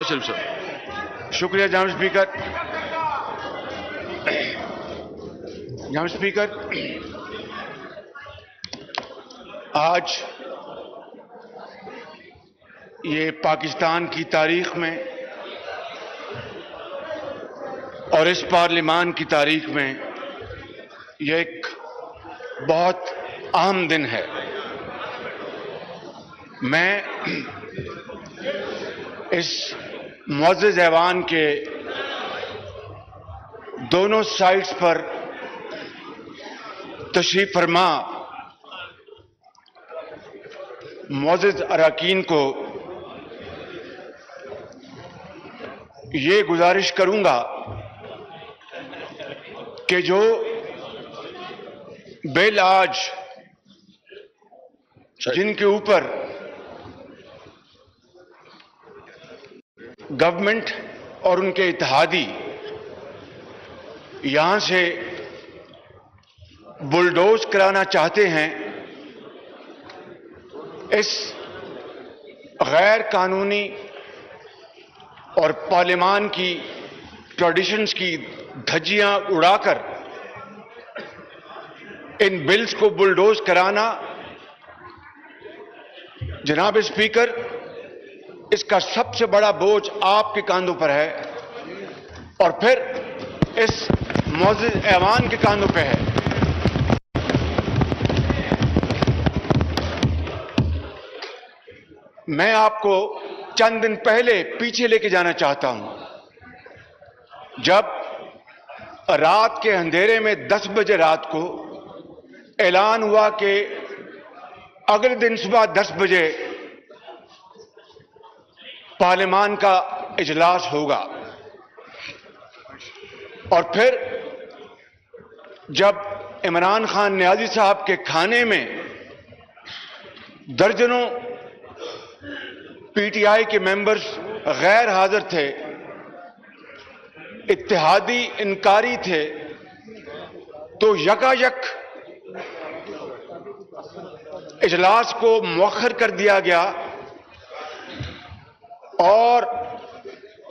شکریہ جناب اسپیکر. جناب اسپیکر، آج یہ پاکستان کی تاریخ میں اور اس پارلیمان کی تاریخ میں یہ ایک بہت اہم دن ہے. میں اس معزز ایوان کے دونوں سائٹس پر تشریف فرما معزز اراکین کو یہ گزارش کروں گا کہ جو بل آج جن کے اوپر گورنمنٹ اور ان کے اتحادی یہاں سے بلڈوز کرانا چاہتے ہیں، اس غیر قانونی اور پارلیمان کی ٹریڈیشنز کی دھجیاں اڑا کر ان بلز کو بلڈوز کرانا، جناب اسپیکر، اس کا سب سے بڑا بوجھ آپ کے کاندھوں پر ہے اور پھر اس معزز ایوان کے کاندھوں پہ ہے. میں آپ کو چند دن پہلے پیچھے لے کے جانا چاہتا ہوں، جب رات کے اندھیرے میں 10 بجے رات کو اعلان ہوا کہ اگلے دن صبح 10 بجے پارلیمان کا اجلاس ہوگا، اور پھر جب عمران خان نیازی صاحب کے کھانے میں درجنوں پی ٹی آئی کے ممبرز غیر حاضر تھے، اتحادی انکاری تھے، تو یکایک اجلاس کو مؤخر کر دیا گیا اور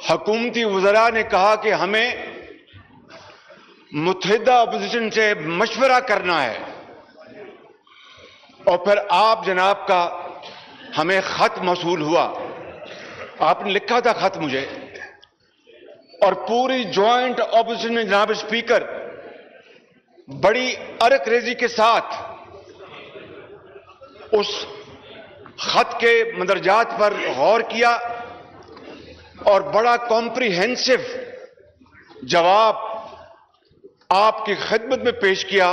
حکومتی وزراء نے کہا کہ ہمیں متحدہ اپوزیشن سے مشورہ کرنا ہے. اور پھر آپ جناب کا ہمیں خط موصول ہوا، آپ نے لکھا تھا خط مجھے، اور پوری جوائنٹ اپوزیشن نے جناب اسپیکر بڑی ارک ریزی کے ساتھ اس خط کے مندرجات پر غور کیا اور بڑا کمپریہنسو جواب آپ کی خدمت میں پیش کیا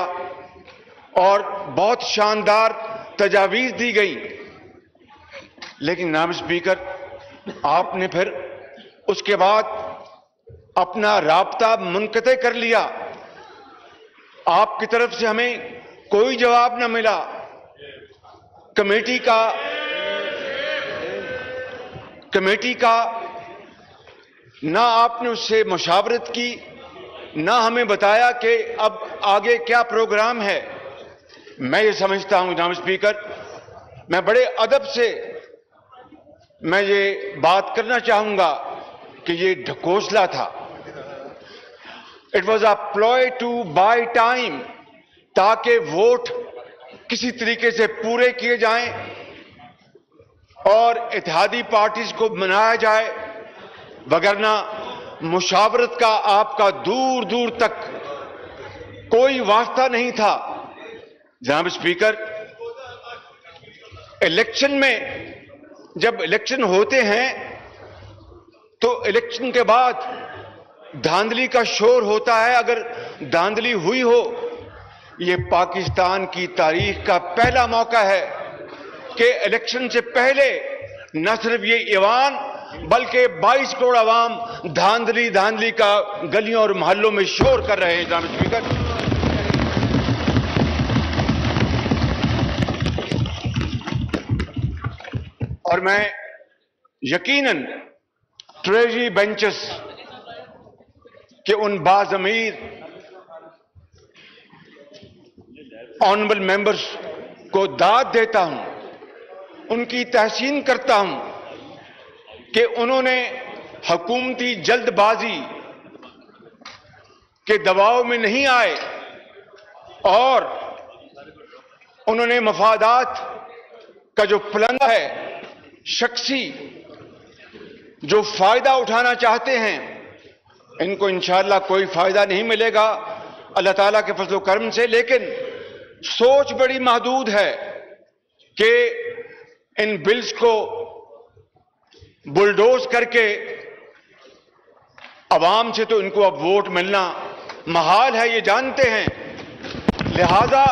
اور بہت شاندار تجاویز دی گئی. لیکن جناب اسپیکر، آپ نے پھر اس کے بعد اپنا رابطہ منقطع کر لیا. آپ کی طرف سے ہمیں کوئی جواب نہ ملا. کمیٹی کا نہ آپ نے اس سے مشاورت کی، نہ ہمیں بتایا کہ اب آگے کیا پروگرام ہے. میں یہ سمجھتا ہوں جناب اسپیکر، میں بڑے ادب سے میں یہ بات کرنا چاہوں گا کہ یہ ڈھکوسلا تھا. It was a ploy to buy time, تاکہ ووٹ کسی طریقے سے پورے کیے جائیں اور اتحادی پارٹیز کو منایا جائے، وگرنہ مشاورت کا آپ کا دور دور تک کوئی واسطہ نہیں تھا. جناب اسپیکر، الیکشن میں جب الیکشن ہوتے ہیں تو الیکشن کے بعد دھاندلی کا شور ہوتا ہے. اگر دھاندلی ہوئی ہو، یہ پاکستان کی تاریخ کا پہلا موقع ہے کہ الیکشن سے پہلے نہ صرف یہ ایوان بلکہ 22 کروڑ عوام دھاندلی کا گلیوں اور محلوں میں شور کر رہے ہیں. جناب اسپیکر، اور میں یقیناً ٹریجری بینچز کے ان باضمیر آنریبل ممبرز کو داد دیتا ہوں، ان کی تحسین کرتا ہوں کہ انہوں نے حکومتی جلد بازی کے دباؤ میں نہیں آئے اور انہوں نے مفادات کا جو پلندہ ہے، شخصی جو فائدہ اٹھانا چاہتے ہیں، ان کو انشاءاللہ کوئی فائدہ نہیں ملے گا اللہ تعالیٰ کے فضل و کرم سے، لیکن سوچ بڑی محدود ہے کہ ان بلز کو بلڈوز کر کے عوام سے تو ان کو اب ووٹ ملنا محال ہے، یہ جانتے ہیں، لہذا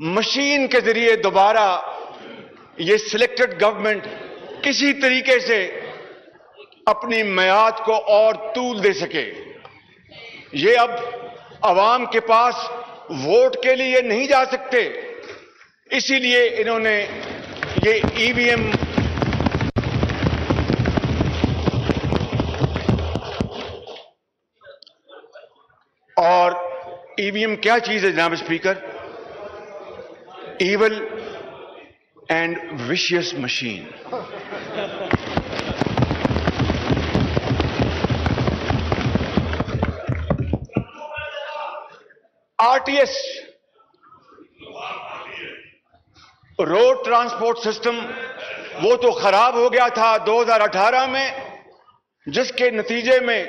مشین کے ذریعے دوبارہ یہ سلیکٹڈ گورنمنٹ کسی طریقے سے اپنی میعاد کو اور طول دے سکے۔ یہ اب عوام کے پاس ووٹ کے لیے نہیں جا سکتے، اسی لیے انہوں نے یہ ای وی ایم اور ای وی ایم کیا چیز ہے جناب speaker? Evil and vicious machine. R T S road transport system وہ تو خراب ہو گیا تھا 2018 میں، جس کے نتیجے میں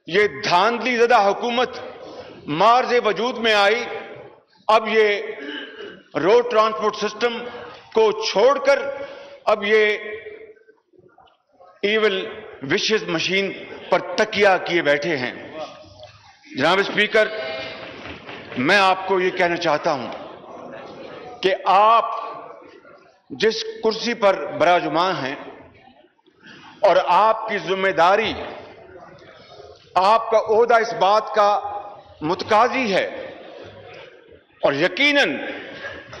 یہ دھاندلی زدہ حکومت معرض وجود میں آئی۔ اب یہ روڈ ٹرانسپورٹ سسٹم کو چھوڑ کر اب یہ ایول وشیس مشین پر تکیہ کیے بیٹھے ہیں۔ جناب اسپیکر، میں آپ کو یہ کہنا چاہتا ہوں کہ آپ جس کرسی پر براجمان ہیں اور آپ کی ذمہ داری، آپ کا عہدہ اس بات کا متقاضی ہے، اور یقیناً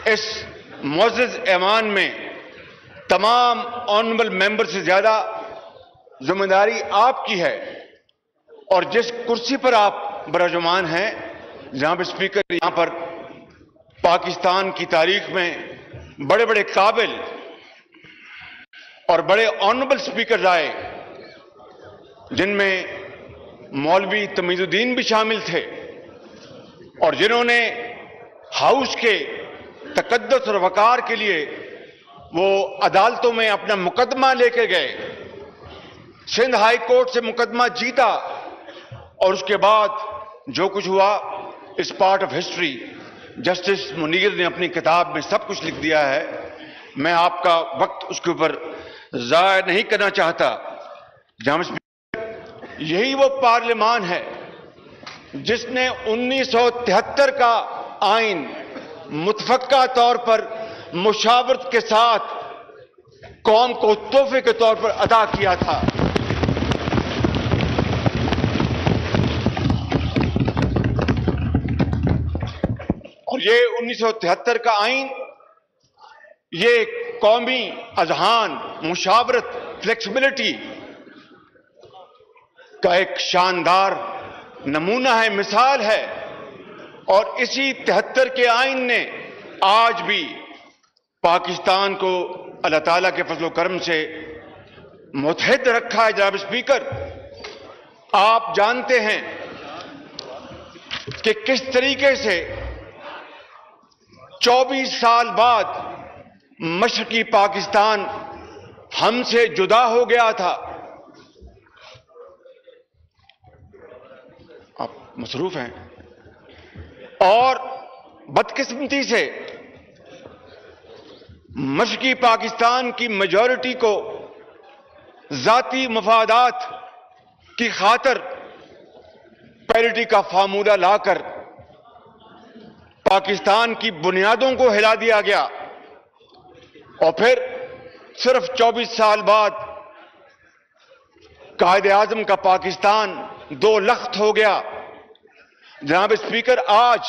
اس معزز ایوان میں تمام آنریبل ممبر سے زیادہ ذمہ داری آپ کی ہے، اور جس کرسی پر آپ براجمان ہیں جناب اسپیکر، یہاں پر پاکستان کی تاریخ میں بڑے بڑے قابل اور بڑے آنریبل اسپیکر آئے، جن میں مولوی تمیز الدین بھی شامل تھے، اور جنہوں نے ہاؤس کے تقدس اور وقار کے لیے وہ عدالتوں میں اپنا مقدمہ لے کے گئے، سندھ ہائی کورٹ سے مقدمہ جیتا، اور اس کے بعد جو کچھ ہوا اس part of history justice Munir نے اپنی کتاب میں سب کچھ لکھ دیا ہے، میں آپ کا وقت اس کے اوپر ضائع نہیں کرنا چاہتا۔ یہی وہ پارلیمان ہے جس نے 1973 کا آئین متفقہ طور پر مشاورت کے ساتھ قوم کو تحفے کے طور پر ادا کیا تھا۔ اور یہ 1973 کا آئین یہ قومی اذہان، مشاورت، فلیکسیبلٹی کا ایک شاندار نمونہ ہے، مثال ہے، اور اسی 73 کے آئین نے آج بھی پاکستان کو اللہ تعالیٰ کے فضل و کرم سے متحد رکھا ہے۔ جناب اسپیکر، آپ جانتے ہیں کہ کس طریقے سے 24 سال بعد مشرقی پاکستان ہم سے جدا ہو گیا تھا۔ آپ مصروف ہیں، اور بدقسمتی سے مشرقی پاکستان کی میجورٹی کو ذاتی مفادات کی خاطر پیرٹی کا فارمولہ لا کر پاکستان کی بنیادوں کو ہلا دیا گیا، اور پھر صرف 24 سال بعد قائد اعظم کا پاکستان دو لخت ہو گیا۔ جناب اسپیکر، آج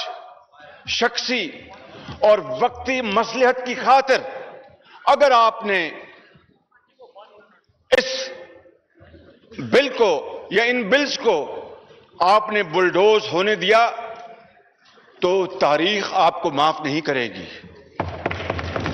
شخصی اور وقتی مصلحت کی خاطر اگر آپ نے اس بل کو یا ان بلز کو آپ نے بلڈوز ہونے دیا تو تاریخ آپ کو معاف نہیں کرے گی۔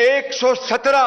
117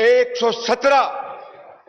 117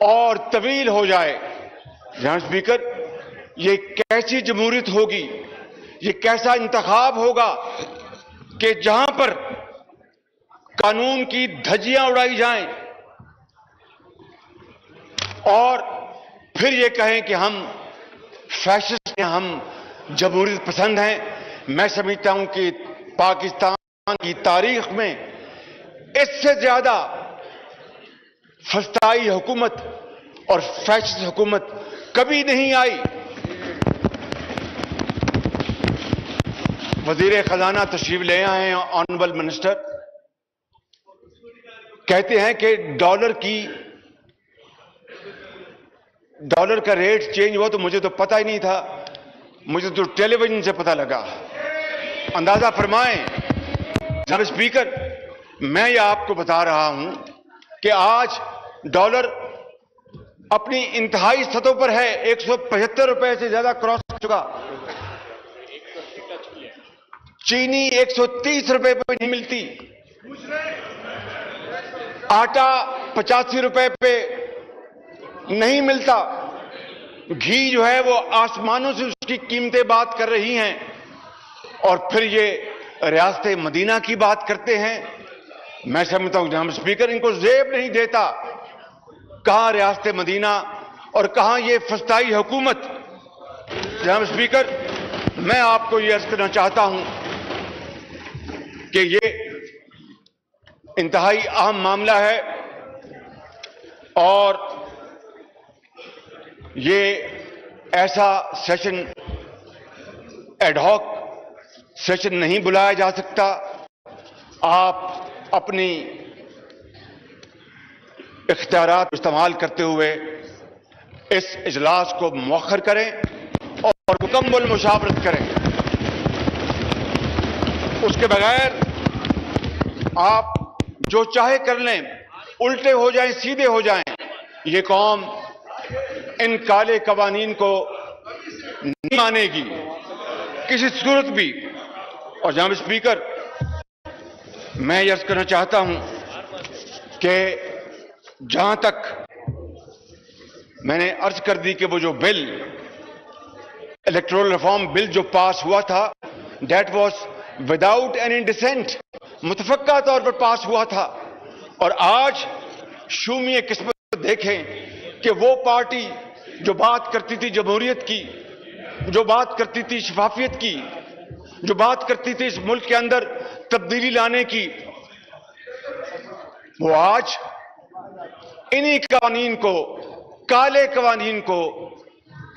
اور طویل ہو جائے. جناب اسپیکر، یہ کیسی جمہوریت ہوگی، یہ کیسا انتخاب ہوگا کہ جہاں پر قانون کی دھجیاں اڑائی جائیں اور پھر یہ کہیں کہ ہم فیشسٹ ہیں، ہم جمہوریت پسند ہیں. میں سمجھتا ہوں کہ پاکستان کی تاریخ میں اس سے زیادہ فسطائی حکومت اور فیشسٹ حکومت کبھی نہیں آئی. وزیر خزانہ تشریف لے آئے ہیں، آنریبل منسٹر، کہتے ہیں کہ ڈالر کا ریٹ چینج ہوا. تو مجھے تو پتہ ہی نہیں تھا، مجھے تو ٹیلی ویژن سے پتہ لگا. اندازہ فرمائیں جناب اسپیکر، میں یہ آپ کو بتا رہا ہوں کہ آج ڈالر اپنی انتہائی سطح پر ہے، 175 روپے سے زیادہ کراس کر چکا. چینی 130 روپے پہ نہیں ملتی، آٹا 85 روپے پہ نہیں ملتا، گھی جو ہے وہ آسمانوں سے اس کی قیمتیں بات کر رہی ہیں. اور پھر یہ ریاست مدینہ کی بات کرتے ہیں. میں سمجھتا ہوں جناب اسپیکر، ان کو زیب نہیں دیتا. کہاں ریاست مدینہ اور کہاں یہ فسطائی حکومت. جناب اسپیکر، میں آپ کو یہ عرض کرنا چاہتا ہوں کہ یہ انتہائی اہم معاملہ ہے اور یہ ایسا سیشن ایڈ ہاک سیشن نہیں بلایا جا سکتا. آپ اپنی اختیارات استعمال کرتے ہوئے اس اجلاس کو مؤخر کریں اور مکمل مشاورت کریں. اس کے بغیر آپ جو چاہے کر لیں، الٹے ہو جائیں، سیدھے ہو جائیں، یہ قوم ان کالے قوانین کو نہیں مانے گی کسی صورت بھی. اور جناب اسپیکر، میں یہ عرض کرنا چاہتا ہوں کہ جہاں تک میں نے عرض کر دی کہ وہ جو بل، الیکٹورل ریفارم بل جو پاس ہوا تھا، that was without any dissent, متفقہ طور پر پاس ہوا تھا. اور آج شومیہ قسمت دیکھیں کہ وہ پارٹی جو بات کرتی تھی جمہوریت کی، جو بات کرتی تھی شفافیت کی، جو بات کرتی تھی اس ملک کے اندر تبدیلی لانے کی، وہ آج انہی قوانین کو، کالے قوانین کو،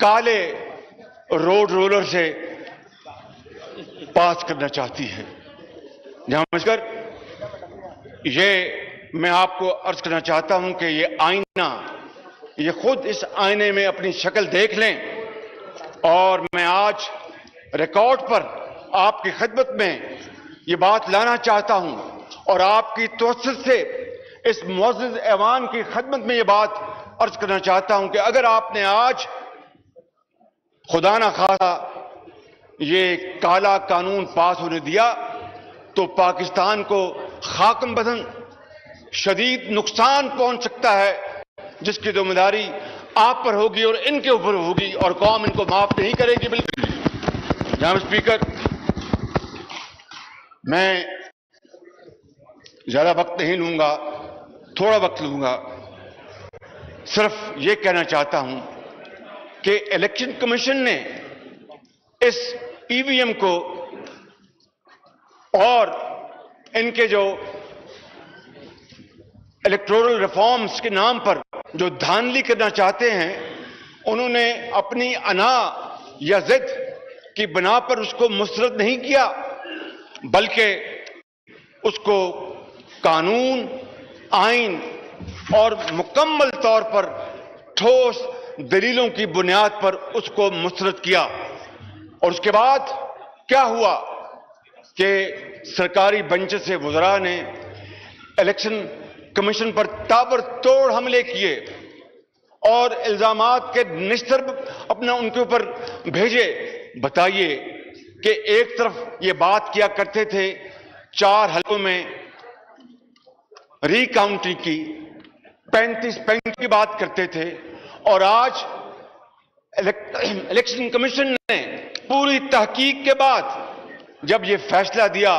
کالے روڈ رولر سے پاس کرنا چاہتی ہے. جہاں کر یہ میں آپ کو عرض کرنا چاہتا ہوں کہ یہ آئینہ، یہ خود اس آئینے میں اپنی شکل دیکھ لیں. اور میں آج ریکارڈ پر آپ کی خدمت میں یہ بات لانا چاہتا ہوں اور آپ کی توسط سے اس معزز ایوان کی خدمت میں یہ بات عرض کرنا چاہتا ہوں کہ اگر آپ نے آج خدا نہ خواستہ یہ کالا قانون پاس ہونے دیا تو پاکستان کو خاکم بدن شدید نقصان پہنچ سکتا ہے، جس کی ذمہ داری آپ پر ہوگی اور ان کے اوپر ہوگی، اور قوم ان کو معاف نہیں کرے گی. بالکل. جناب اسپیکر، میں زیادہ وقت نہیں لوں گا، تھوڑا وقت لوں گا. صرف یہ کہنا چاہتا ہوں کہ الیکشن کمیشن نے اس ای وی ایم کو اور ان کے جو الیکٹورل ریفارمز کے نام پر جو دھاندلی کرنا چاہتے ہیں، انہوں نے اپنی انا یا ضد کی بنا پر اس کو مسترد نہیں کیا، بلکہ اس کو قانون، آئین اور مکمل طور پر ٹھوس دلیلوں کی بنیاد پر اس کو مسترد کیا. اور اس کے بعد کیا ہوا کہ سرکاری بنچ سے وزراء نے الیکشن کمیشن پر تابڑتوڑ حملے کیے اور الزامات کے نشتر اپنا ان کے اوپر بھیجے. بتائیے کہ ایک طرف یہ بات کیا کرتے تھے 4 حلقوں میں ری کاؤنٹنگ کی، 35 کی بات کرتے تھے، اور آج الیکشن کمیشن نے پوری تحقیق کے بعد جب یہ فیصلہ دیا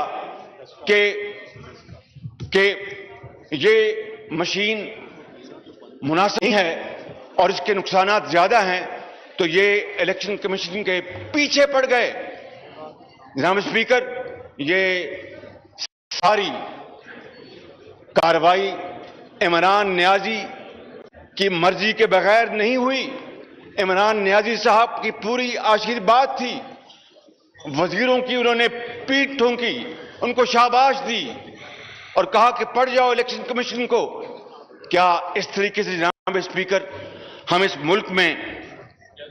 کہ یہ مشین مناسب نہیں ہے اور اس کے نقصانات زیادہ ہیں، تو یہ الیکشن کمیشن کے پیچھے پڑ گئے۔ جناب اسپیکر، یہ ساری کارروائی عمران نیازی کی مرضی کے بغیر نہیں ہوئی۔ عمران نیازی صاحب کی پوری آشیرواد تھی، وزیروں کی انہوں نے پیٹھ ٹھونکی، ان کو شاباش دی اور کہا کہ پڑھ جاؤ الیکشن کمیشن کو۔ کیا اس طریقے سے جناب اسپیکر ہم اس ملک میں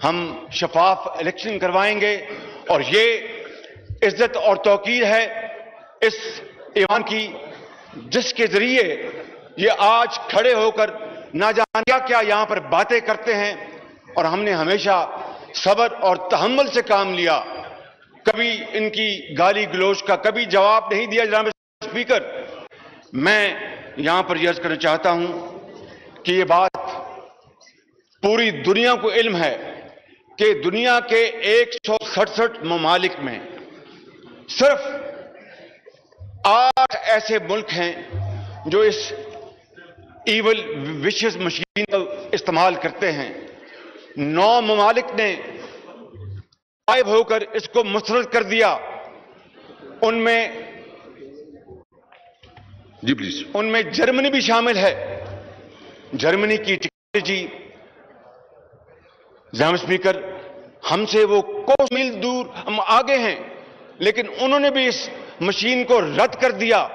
ہم شفاف الیکشن کروائیں گے؟ اور یہ عزت اور توقیر ہے اس ایوان کی، جس کے ذریعے یہ آج کھڑے ہو کر نہ جانے کیا کیا یہاں پر باتیں کرتے ہیں، اور ہم نے ہمیشہ صبر اور تحمل سے کام لیا، کبھی ان کی گالی گلوچ کا کبھی جواب نہیں دیا۔ جناب اسپیکر، میں یہاں پر یہ عرض کرنا چاہتا ہوں کہ یہ بات پوری دنیا کو علم ہے کہ دنیا کے 167 ممالک میں صرف 8 ایسے ملک ہیں جو اس ایول وشز مشین کا استعمال کرتے ہیں۔ 9 ممالک نے غائب ہو کر اس کو مسترد کر دیا۔ ان میں جرمنی بھی شامل ہے۔ جرمنی کی ٹیکنالوجی، جناب اسپیکر، ہم سے وہ کوس میل دور ہم آگے ہیں، لیکن انہوں نے بھی اس مشین کو رد کر دیا،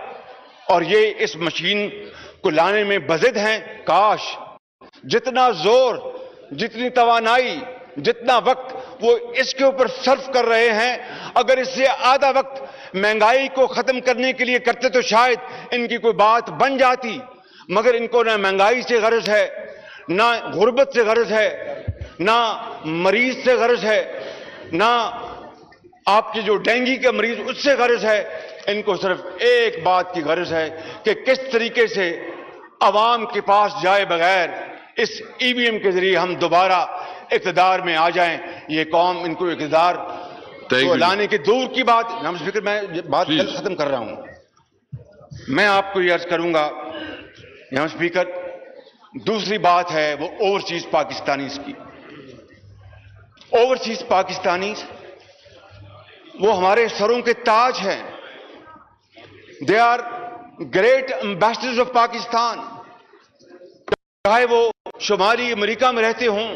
اور یہ اس مشین کو لانے میں بضد ہیں۔ کاش جتنا زور، جتنی توانائی، جتنا وقت وہ اس کے اوپر صرف کر رہے ہیں، اگر اس سے آدھا وقت مہنگائی کو ختم کرنے کے لیے کرتے تو شاید ان کی کوئی بات بن جاتی، مگر ان کو نہ مہنگائی سے غرض ہے، نہ غربت سے غرض ہے، نہ مریض سے غرض ہے، نہ آپ کے جو ڈینگی کے مریض اس سے غرض ہے۔ ان کو صرف ایک بات کی غرض ہے کہ کس طریقے سے عوام کے پاس جائے بغیر اس ای وی ایم کے ذریعے ہم دوبارہ اقتدار میں آ جائیں۔ یہ قوم ان کو اقتدار لانے کی دور کی بات۔ جناب اسپیکر، میں بات جلد ختم کر رہا ہوں۔ میں آپ کو یہ عرض کروں گا جناب اسپیکر، دوسری بات ہے وہ اوورسیز پاکستانیز کی۔ اوورسیز پاکستانیز وہ ہمارے سروں کے تاج ہیں۔ They are great ambassadors of Pakistan, چاہے وہ شمالی امریکہ میں رہتے ہوں،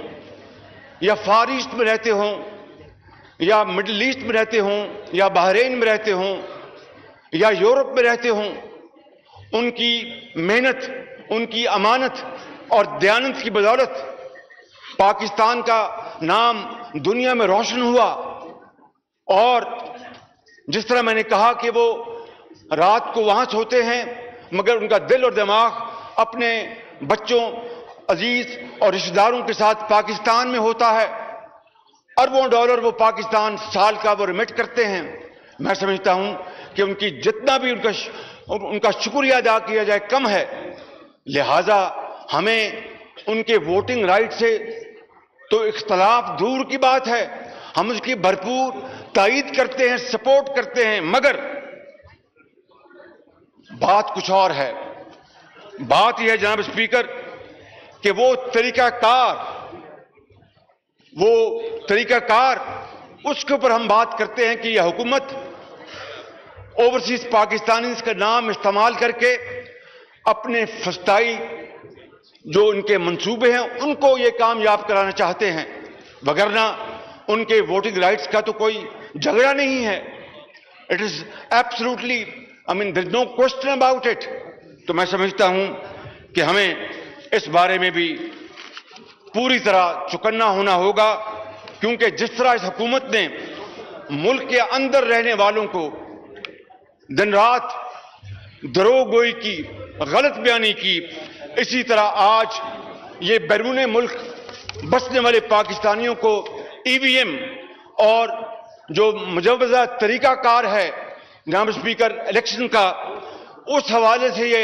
یا فار ایسٹ میں رہتے ہوں، یا مڈل ایسٹ میں رہتے ہوں، یا بحرین میں رہتے ہوں، یا یورپ میں رہتے ہوں۔ ان کی محنت، ان کی امانت اور دیانت کی بدولت پاکستان کا نام دنیا میں روشن ہوا۔ اور جس طرح میں نے کہا کہ وہ رات کو وہاں سوتے ہیں، مگر ان کا دل اور دماغ اپنے بچوں، عزیز اور رشتہ داروں کے ساتھ پاکستان میں ہوتا ہے۔ اربوں ڈالر وہ پاکستان سال کا وہ ریمٹ کرتے ہیں۔ میں سمجھتا ہوں کہ ان کی جتنا بھی ان کا شکریہ ادا کیا جائے کم ہے، لہذا ہمیں ان کے ووٹنگ رائٹ سے تو اختلاف دور کی بات ہے، ہم اس کی بھرپور تائید کرتے ہیں، سپورٹ کرتے ہیں، مگر بات کچھ اور ہے۔ بات یہ ہے جناب اسپیکر کہ وہ طریقہ کار اس کے اوپر ہم بات کرتے ہیں کہ یہ حکومت اوورسیز پاکستانیز کا نام استعمال کر کے اپنے فسطائی جو ان کے منصوبے ہیں ان کو یہ کامیاب کرانا چاہتے ہیں، وگرنہ ان کے ووٹنگ رائٹس کا تو کوئی جھگڑا نہیں ہے۔ It is absolutely there is no question about it۔ تو میں سمجھتا ہوں کہ ہمیں اس بارے میں بھی پوری طرح چوکنا ہونا ہوگا، کیونکہ جس طرح اس حکومت نے ملک کے اندر رہنے والوں کو دن رات دروغ گوئی کی، غلط بیانی کی، اسی طرح آج یہ بیرون ملک بسنے والے پاکستانیوں کو ای وی ایم اور جو مجوزہ طریقہ کار ہے جناب اسپیکر الیکشن کا، اس حوالے سے یہ